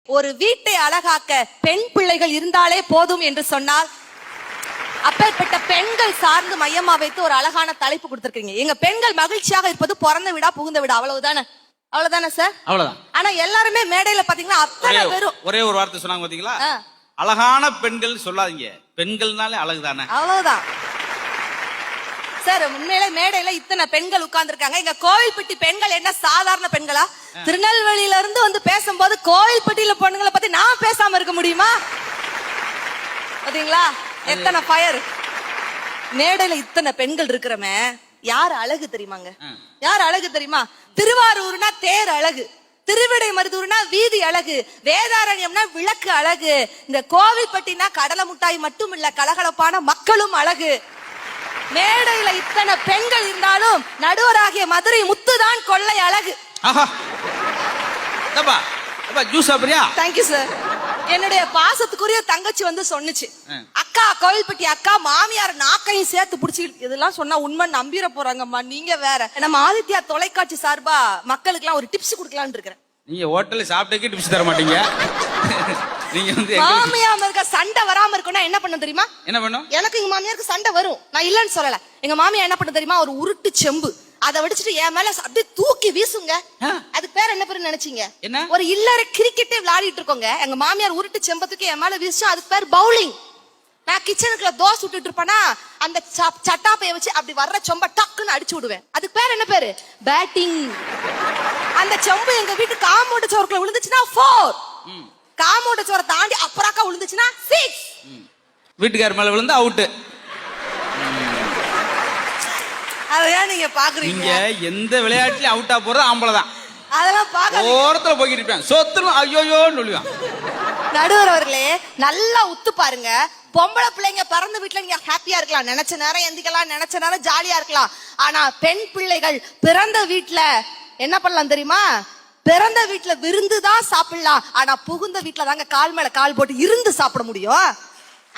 ஒரு வீட்டை அழகாக்க பெண் பிள்ளைகள் இருந்தாலே போதும் என்று சொன்னால் அப்பேற்பட்ட பெண்கள் சார்ந்து மையமா வைத்து ஒரு அழகான தலைப்பு கொடுத்திருக்கீங்க. எங்க பெண்கள் மகிழ்ச்சியாக இருப்பது பிறந்த வீடா புகுந்த வீடா, அவ்வளவுதானே? அவ்வளவுதானே சார்? அவ்வளவுதான். ஆனா எல்லாருமே மேடையில பாத்தீங்கன்னா அத்தனை பேரும் ஒரே ஒரு வார்த்தை சொன்னாங்க பாத்தீங்களா, அழகான பெண்கள் சொல்லாதீங்க, பெண்கள்னாலே அழகுதானே, அவ்வளவுதான் சார். உண்மையிலே மேடையில இத்தனை பெண்கள் உட்கார்ந்து இருக்காங்க. எங்க கோவில்பட்டி பெண்கள் என்ன சாதாரண பெண்களா? திருநெல்வேலியில இருந்து வந்து பேசும்போது கோவில்பட்டியில பொண்ணுங்களை பத்தி நான் பேசாம இருக்க முடியுமா? பாத்தீங்களா எத்தனை ஃபயர். மேடையில இத்தனை பெண்கள் இருக்கிறமே, யார் அழகு தெரியுமாங்க? யார் அழகு தெரியுமா? திருவாரூர்னா தேர் அழகு, திருவிடை மருதூர்னா வீதி அழகு, வேதாரண்யம்னா விளக்கு அழகு, இந்த கோவில்பட்டினா கடலை முட்டாய் மட்டும் இல்ல கலகலப்பான மக்களும் அழகு. மேடையில இத்தனை பெண்கள் இருந்தாலும் நடுவராகிய மதுரை முத்துதான் கொள்ளை அழகு. Thank you sir. என்னுடைய பாசத்துக்குரிய தங்கச்சி வந்து சொன்னுச்சு, அக்கா கோவில்பட்டி அக்கா மாமியார் நாக்கையும் சேர்த்து பிடிச்சி, இதெல்லாம் சொன்னா உண்மை நம்பிட போறாங்கம்மா, நீங்க வேற. நம்ம ஆதித்யா தொலைக்காட்சி சார்பா மக்களுக்கு எல்லாம் ஒரு டிப்ஸ் கொடுக்கலாம்னு இருக்கிறேன். நீங்க ஹோட்டல்ல சாப்பிட்டே டிப்ஸ் தர மாட்டீங்க. நீங்க வந்து மாமியார் இருக்க சண்டை வராம இருக்கணும் என்ன பண்ண தெரியுமா? என்ன பண்ணும்? எனக்கு எங்க மாமியாருக்கு சண்டை வரும், நான் இல்லன்னு சொல்லல. எங்க மாமியா என்ன பண்ண தெரியுமா? ஒரு உருட்டு செம்பு அதை வடிச்சிட்டு என் மேல அப்படியே தூக்கி வீசுங்க. அதுக்கு பேர் என்ன பேரு நினைச்சீங்க? ஒரு இல்லற கிரிக்கெட்டே விளையாடிட்டு இருக்கோங்க. எங்க மாமியார் உருட்டு செம்பத்துக்கு என் மேல வீசும், அதுக்கு பேர் பவுலிங். நான் கிச்சனுக்குள்ள தோசை விட்டுட்டு இருப்பேனா, அந்த சட்டாப்பைய வச்சு அப்படி வர்ற சொம்ப டக்குன்னு அடிச்சு விடுவேன். அதுக்கு பேர் என்ன பேரு? பேட்டிங். அந்த செம்பு எங்க வீட்டு காம்பவுண்ட் சோறுக்குள்ள விழுந்துச்சுன்னா 4, காம்பவுண்ட் சோரை தாண்டி அப்புறாக்கா விழுந்துச்சுன்னா 6. வீட்டுக்கார மேல விழுந்து அவுட். அதையா நீங்க பாக்குறீங்க? எந்த விளையாட்டுல அவுட்டா போறது ஆம்பளதான். அதெல்லாம் பாக்க ஓரத்துல போய்கிட்டு இருப்பேன், சொத்துன்னு ஐயோயோன்னு சொல்லுவான். நடுவர் அவர்களே நல்லா உத்து பாருங்க. பொம்பளை பிள்ளைங்க பிறந்த வீட்டுல நீங்க ஹாப்பியா இருக்கலாம், நினைச்ச நேரம் எந்திக்கலாம், நினைச்ச நேரம் ஜாலியா இருக்கலாம். ஆனா பெண் பிள்ளைகள் பிறந்த வீட்டுல என்ன பண்ணலாம் தெரியுமா? பிறந்த வீட்டுல விருந்துதான் சாப்பிடலாம், ஆனா புகுந்த வீட்டுல தாங்க கால் மேல கால் போட்டு இருந்து சாப்பிட முடியும்.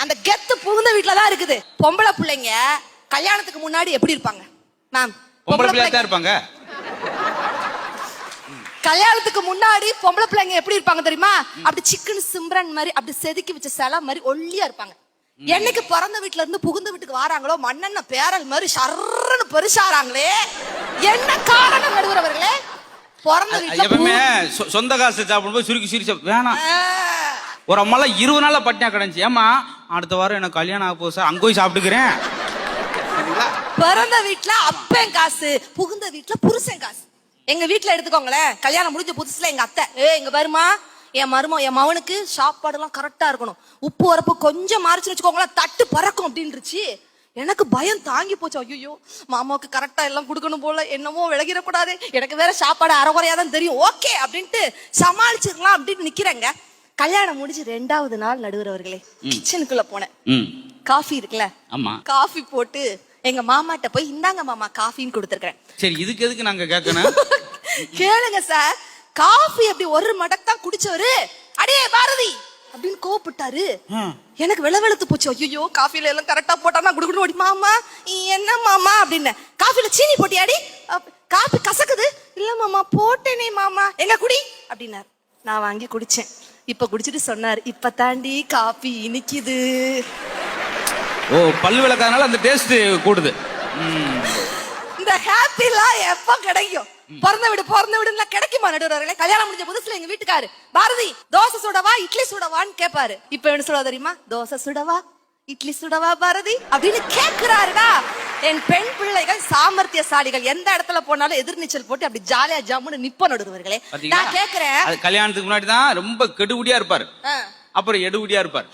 அந்த கெத்து புகுந்த வீட்டுலதான் இருக்குது. பொம்பளை பிள்ளைங்க கல்யாணத்துக்கு முன்னாடி எப்படி இருப்பாங்க மேம்? பொம்பளை பிள்ளையா தான் இருப்பாங்க. கல்யாணத்துக்கு முன்னாடி பொம்பளை பிள்ளைங்க எப்படி இருப்பாங்க தெரியுமா? அப்படி சிக்கன் சிம்ரன் மாதிரி அப்படி செதுக்கி வச்ச சேலை மாதிரி ஒல்லியா இருப்பாங்க. என்னைக்கு பிறந்த வீட்டுல இருந்து புகுந்த வீட்டுக்கு வராங்களோ மண்ணெண்ண பேரல் மாதிரி சர்றன்னு பெருசாராங்களே, என்ன காரணம் நடுவரவர்களே? பிறந்த வீட்டுல சொந்த காசு சாப்பிடும்போது சுருக்கி சுருக்கி வேணாம். ஒரு அம்மாலாம் 20 நாளா பட்டினியா கிடந்துச்சு. ஏமா அடுத்த வாரம் எனக்கு கல்யாணம் ஆக போகுது சார், அங்க போய் சாப்பிட்டுக்கிறேன். பிறந்த வீட்டுல அப்பன் காசு, புகுந்த வீட்டுல புருஷன் காசு. எங்க வீட்டுல எடுத்துக்கோங்களேன், கல்யாணம் முடிஞ்ச புதுசுல எங்க அத்தை எங்க வருமா என் மவனுக்கு சாப்பாடு எல்லாம் கரெக்டா இருக்கணும், உப்பு உரப்பு கொஞ்சம் மாறிச்சுன்னு வச்சுக்கோங்களேன் தட்டு பறக்கும் அப்படின்னுச்சு. எனக்கு பயம் தாங்கி போச்சு. ஐயோ மாமாவுக்கு கரெக்டா எல்லாம் கொடுக்கணும் போல, என்னமோ விலகிடக்கூடாது, எனக்கு வேற சாப்பாடு அரைகுறையாதான் தெரியும், ஓகே அப்படின்ட்டு சமாளிச்சிடலாம் அப்படின்னு நிக்கிறேங்க. கல்யாணம் முடிஞ்சு 2வது நாள் நடுவரவர்களே கிச்சனுக்குள்ள போனேன். காஃபி இருக்குல்ல, காஃபி போட்டு எங்க மாமாட்ட போய் இந்தாங்க மாமா காஃபின்னு கொடுத்துருக்கேன். சரி இதுக்கு எதுக்கு நாங்க கேட்கணும்? கேளுங்க சார். காஃபி அப்படி ஒரு மடக்கு தான் குடிச்சவரு அடே பாரதி அப்படின்னு கோப்பிட்டாரு. எனக்கு வெளவெளுத்து போச்சு. ஐயோ காஃபில எல்லாம் கரெக்டா போட்டானா குடுக்குடு ஓடி மாமா என்ன மாமா அப்படின்னு. காஃபில சீனி போட்டியாடி? காஃபி கசக்குது. இல்ல மாமா போட்டேனே மாமா, எங்க குடி அப்படின்னாரு. நான் வாங்கி குடிச்சேன். இப்ப குடிச்சிட்டு சொன்னாரு, இப்ப தாண்டி காஃபி இனிக்குது. ஓ பல்லு விளக்காதனால அந்த டேஸ்ட் கூடுது. இந்த ஹாப்பிலாம் எப்ப கிடைக்கும்? பிறந்த வீடுல கிடைக்குமா நடுவர்களே? கல்யாணம் முடிஞ்ச புதுசுல எங்க வீட்டுக்காரு பாரதி தோசை சுடவா இட்லி சுடவான்னு கேட்பாரு. இப்ப என்ன சொல்ல தெரியுமா? தோசை சுடவா இட்லி சுடவா பாரதி அப்படின்னு கேட்கிறாருடா. என் பெண் பிள்ளைகள் சாமர்த்தியசாலிகள், எந்த இடத்துல போனாலும் எதிர்நீச்சல் போட்டு அப்படி ஜாலியா ஜாமுன்னு நிப்ப நடுவர்களே. நான் கேக்குறேன், கல்யாணத்துக்கு முன்னாடி தான் ரொம்ப கெடுபடியா இருப்பாரு, அப்புறம் எடுபடியா இருப்பாரு.